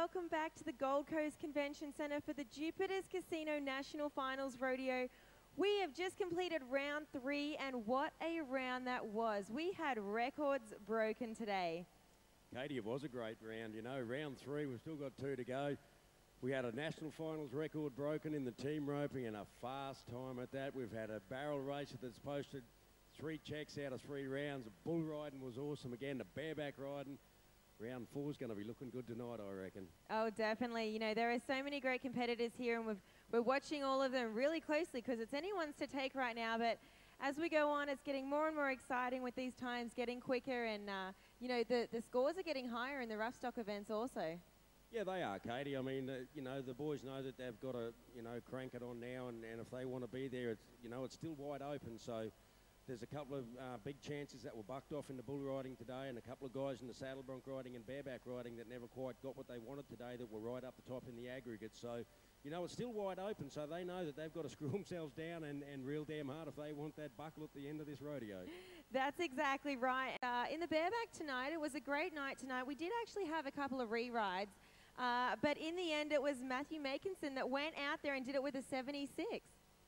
welcome back to the Gold Coast Convention Centre for the Jupiters National Finals Rodeo. We have just completed round 3, and what a round that was. We had records broken today. Katie, it was a great round. You know, round 3, we've still got 2 to go. We had a national finals record broken in the team roping and a fast time at that. We've had a barrel racer that's posted 3 checks out of 3 rounds. Bull riding was awesome again. The bareback riding. Round 4 is going to be looking good tonight, I reckon. Oh, definitely. You know, there are so many great competitors here, and we're watching all of them really closely because it's anyone's to take right now. But as we go on, it's getting more and more exciting with these times getting quicker, and, you know, the scores are getting higher in the rough stock events also. Yeah, they are, Katie. I mean, you know, the boys know that they've got to, you know, crank it on now, and if they want to be there, it's, you know, it's still wide open. So there's a couple of big chances that were bucked off in the bull riding today, and a couple of guys in the saddle bronc riding and bareback riding that never quite got what they wanted today that were right up the top in the aggregate. So, you know, it's still wide open, so they know that they've got to screw themselves down and real damn hard if they want that buckle at the end of this rodeo. That's exactly right. In the bareback tonight, it was a great night tonight. We did actually have a couple of re-rides, but in the end, it was Matthew Makinson that went out there and did it with a 76.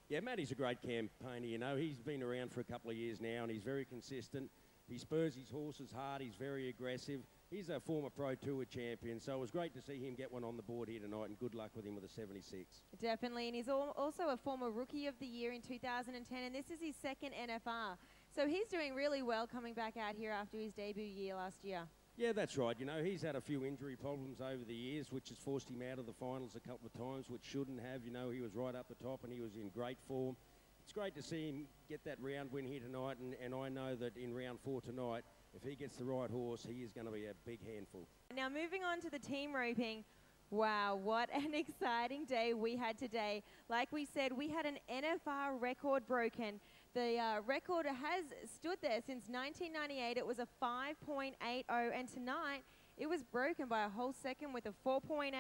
Yeah, Matty's a great campaigner, you know. He's been around for a couple of years now, and he's very consistent. He spurs his horses hard. He's very aggressive. He's a former Pro Tour champion, so it was great to see him get one on the board here tonight, and good luck with him with a 76. Definitely, and he's also a former Rookie of the Year in 2010, and this is his 2nd NFR. So he's doing really well coming back out here after his debut year last year. Yeah, that's right. You know, he's had a few injury problems over the years, which has forced him out of the finals a couple of times, which shouldn't have. You know, he was right up the top and he was in great form. It's great to see him get that round win here tonight, and I know that in round 4 tonight, if he gets the right horse, he is going to be a big handful. Now, moving on to the team roping. Wow, what an exciting day we had today. Like we said, we had an NFR record broken. The record has stood there since 1998. It was a 5.80, and tonight it was broken by a whole second with a 4.8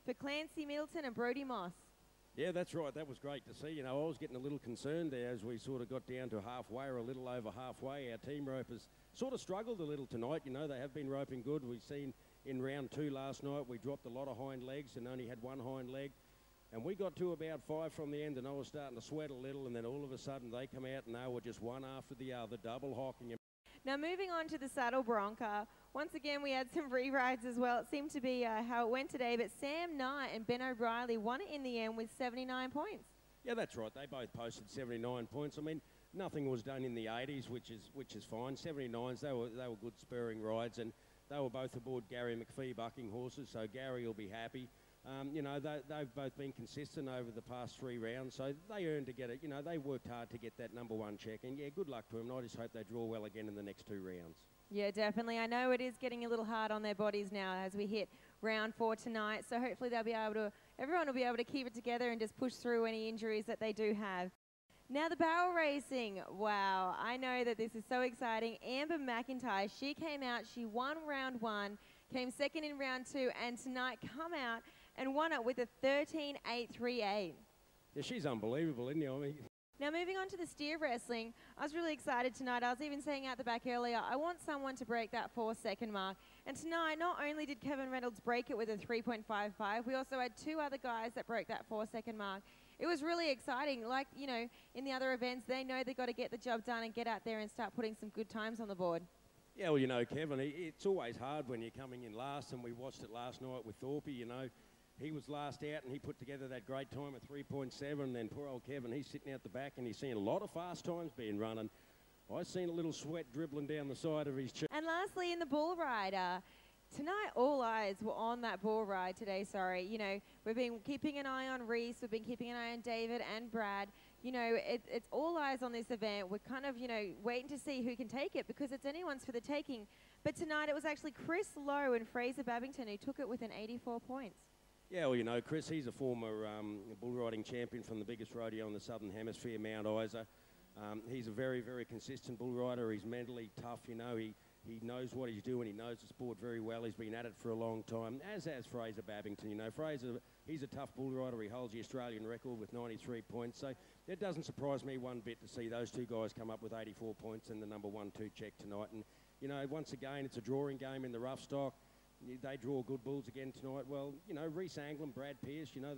for Clancy Middleton and Brody Moss. Yeah, that's right. That was great to see. You know, I was getting a little concerned there as we sort of got down to halfway or a little over halfway. Our team ropers sort of struggled a little tonight. You know, they have been roping good. We've seen in round 2 last night, we dropped a lot of hind legs and only had one hind leg. And we got to about 5 from the end, and I was starting to sweat a little, and then all of a sudden they come out and they were just one after the other, double hocking. Now moving on to the saddle bronca, once again we had some re-rides as well. It seemed to be how it went today, but Sam Knight and Ben O'Reilly won it in the end with 79 points. Yeah, that's right. They both posted 79 points. I mean, nothing was done in the 80s, which is fine. 79s, they were good spurring rides, and they were both aboard Gary McPhee bucking horses, so Gary will be happy. You know, they've both been consistent over the past 3 rounds, so they earned to get it. You know, they worked hard to get that #1 check, and yeah, good luck to them. I just hope they draw well again in the next 2 rounds. Yeah, definitely. I know it is getting a little hard on their bodies now as we hit round 4 tonight, so hopefully they'll be able to, everyone will be able to keep it together and just push through any injuries that they do have. Now the barrel racing, wow, I know that this is so exciting. Amber McIntyre, she came out, she won round 1, came 2nd in round 2, and tonight come out and won it with a 13.838. Yeah, she's unbelievable, isn't she? I mean, now moving on to the steer wrestling, I was really excited tonight. I was even saying out the back earlier, I want someone to break that 4-second mark. And tonight, not only did Kevin Reynolds break it with a 3.55, we also had 2 other guys that broke that 4-second mark. It was really exciting. Like, you know, in the other events, they know they've got to get the job done and get out there and start putting some good times on the board. Yeah, well, you know, Kevin, it's always hard when you're coming in last, and we watched it last night with Thorpe, you know. He was last out, and he put together that great time at 3.7, and then poor old Kevin, he's sitting out the back, and he's seen a lot of fast times being run, and I've seen a little sweat dribbling down the side of his chest. And lastly, in the bull ride, tonight all eyes were on that bull ride today, sorry. You know, we've been keeping an eye on Reese, we've been keeping an eye on David and Brad. You know, it's all eyes on this event. We're kind of, you know, waiting to see who can take it because it's anyone's for the taking. But tonight it was actually Chris Lowe and Fraser Babington who took it with an 84 points. Yeah, well, you know, Chris, he's a former bull riding champion from the biggest rodeo in the Southern Hemisphere, Mount Isa. He's a very, very consistent bull rider. He's mentally tough, you know. He knows what he's doing. He knows the sport very well. He's been at it for a long time, as has Fraser Babington. You know, Fraser, he's a tough bull rider. He holds the Australian record with 93 points. So it doesn't surprise me one bit to see those 2 guys come up with 84 points in the #1-2 check tonight. And, you know, once again, it's a drawing game in the rough stock. they draw good bulls again tonight. Well, you know, Reese Anglin, Brad Pearce, you know,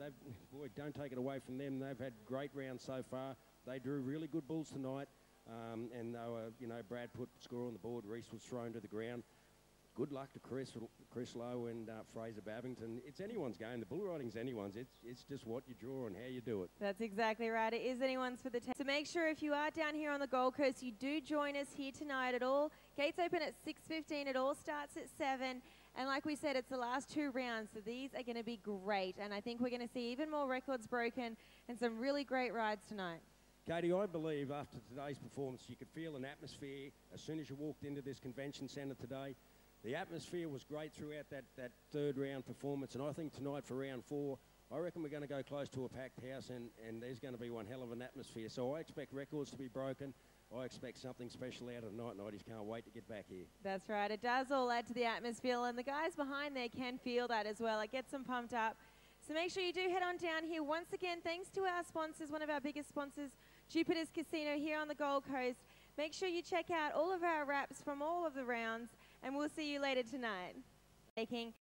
boy, don't take it away from them. They've had great rounds so far. They drew really good bulls tonight. And they were, you know, Brad put the score on the board. Reese was thrown to the ground. Good luck to Chris Lowe and Fraser Babington. It's anyone's game. The bull riding's anyone's. It's just what you draw and how you do it. That's exactly right. It is anyone's for the test. So make sure if you are down here on the Gold Coast, you do join us here tonight at all. Gates open at 6:15. It all starts at 7. And like we said, it's the last 2 rounds, so these are going to be great. And I think we're going to see even more records broken and some really great rides tonight. Katie, I believe after today's performance, you could feel an atmosphere as soon as you walked into this convention centre today. The atmosphere was great throughout that 3rd round performance, and I think tonight for round 4, I reckon we're going to go close to a packed house, and there's going to be one hell of an atmosphere. So I expect records to be broken. I expect something special out of tonight, and I just can't wait to get back here. That's right. It does all add to the atmosphere, and the guys behind there can feel that as well. It gets them pumped up. So make sure you do head on down here. Once again, thanks to our sponsors, one of our biggest sponsors, Jupiters Casino here on the Gold Coast. Make sure you check out all of our wraps from all of the rounds, and we'll see you later tonight. Taking